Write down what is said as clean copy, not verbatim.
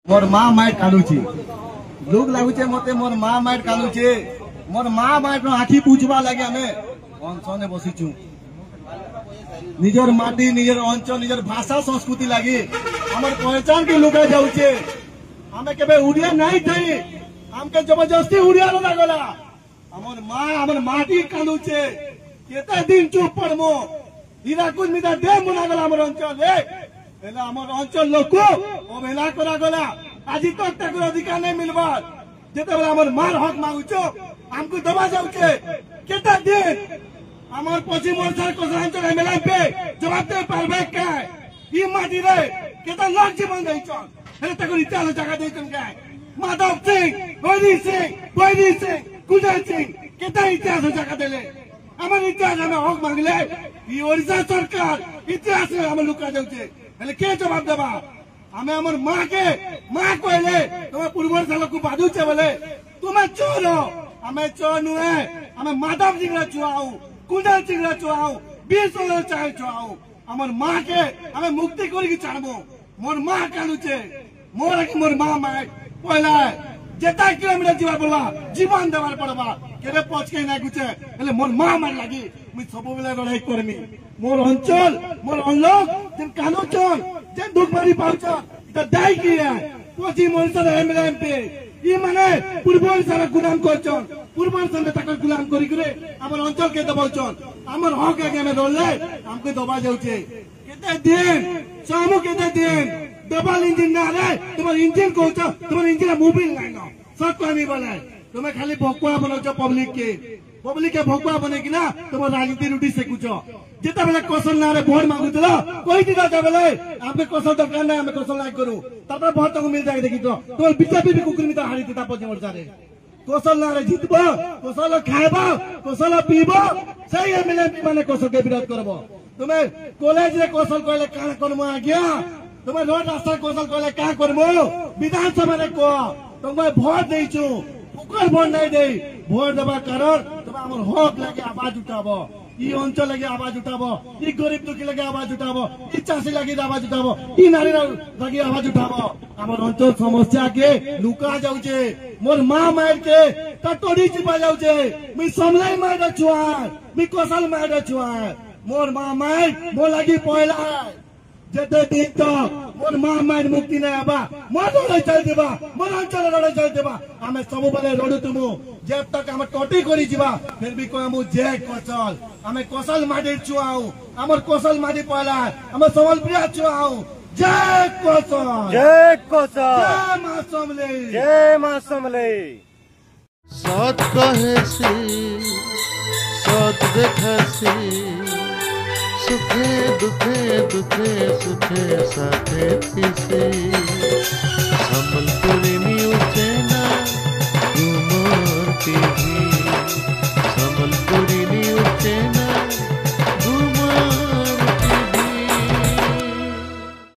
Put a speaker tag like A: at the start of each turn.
A: मोर माँ माइट कालुची लोग लागुचे मते मोर माँ माइट कालुचे मोर माँ माइट आखि पूछवा लगे हमें अनशने बसीचु निजर माटी निजर अंचल निजर भाषा संस्कृति लगी हमर पहचान के लुका जाउचे हमें केबे उड़िया नहीं थई हमके जबरदस्ती उड़िया लगा गला हमर माँ हमर माटी कालुचे केते दिन चुप पड़मो हिराकुद मिदा दे मुना गला हमर अंचल रे एला हमर अंचल लोको अवहेला करा गला আজি तक तक अधिकार नहीं मिलबा जेते बेला हमर मार हक मांगुचो हमको दबा जाउचे केता दिन আমার পশ্চিম ওড়িশার কোশাঞ্চল এমএলএ पे জবাব দে পারবে কে ই মাটি রে কেতা লোক জীবন দেইছন হেলে তাকে ইতিহাস জায়গা দেইছন কে মাধব সিং বৈদি সিং কুজল সিং কেতা ইতিহাস জায়গা দেলে আমার ইতিহাস আমি হক মাগলে ই ওড়িশা সরকার ইতিহাস আমি লুকা যাচ্ছে হেলে কে জবাব দেবা আমি আমার মাকে মা কইলে তোমার পূর্বর সালকু বাদুছে বলে তুমি চোর আমি চোর নুহে আমি মাধব সিং রা চুয়াও कुंडल चिंगड़ा चुआऊ 20 वाला चाय चुआऊ हमर माँ के हमें मुक्ति करी चाहबो मोर माँ कालुचे मोर की मोर माँ माय पहला जेता किलोमीटर जीवा बोला जीवन देवार पड़बा केरे पछ के ना गुचे એટલે मोर माँ मार लागी मी सब बेला लड़ाई करमी मोर अंचल मोर अनलोक जिन कालुचन जे दुख भरी पाउछ त दाई की है पछी मोर सर एमएलए एमपी ই মানে পূর্বর সারা গুলাম করছন পূর্বর সঙ্গে তাকে গুলাম করি করে আমার অঞ্চল কে দবাউছন আমার হক আগে আমি রলে আমাকে দবা যাচ্ছে কেতে দিন সামু কেতে দিন ডবল ইঞ্জিন না রে তোমার ইঞ্জিন কোছ তোমার ইঞ্জিন মোবিল নাই না সব আমি বলে তুমি খালি ভকুয়া বনাউছ পব্লিক के भकुआ बने कि ना तुम राजनीति रूटी से कुछ जितना बेले कौशल ना रे भोट मांगू चलो कोई दिखा जा बेले आपके कौशल दरकार ना हमें कौशल लाइक करूं तब बहुत तक मिल जाएगा देखी तो बीजेपी भी कुकुर मित्र हारी देता पहुंचे मोर्चा रे कौशल ना रे जीतबो कौशल खाएबो कौशल पीबो सही एमएलए माने कौशल के विरोध करबो तुम्हें कॉलेज रे कौशल कहले कान करमो आज्ञा तुम्हें रोड रास्ता कौशल कहले का करमो विधानसभा रे को तुम्हें भोट देइछु पुकर भोट नहीं दे भोट देवा कारण तुम्हें हमर हक लगे आवाज उठाबो इ अंचल लगे आवाज उठाबो इ गरीब दुखी लगे आवाज उठाबो इ चाषी लगे आवाज उठाबो इ नारी लगे आवाज उठाबो हमर अंचल समस्या के लुका जाउचे मोर मां मार के टटोडी चिपा जाउचे मी समलाई मार छुआ मी कौशल मार छुआ मोर मां मार मो लगी पहला जेते दिन तो मोर मां मार मुक्ति नहीं आबा मोर लड़ाई चल देबा मोर अंचल लड़ाई चल देबा हमें सब बेले लड़ू तुमु जब तक हम टोटी करी जीवा फिर भी कोई हमु जे कौशल हमें कौशल माटी छुआऊ हमर कौशल माटी पहला हम संबलपुर छुआऊ जय कौशल जय मां समले
B: सत कहेसी सत देखासी सुखे दुखे सुखे साथे किसे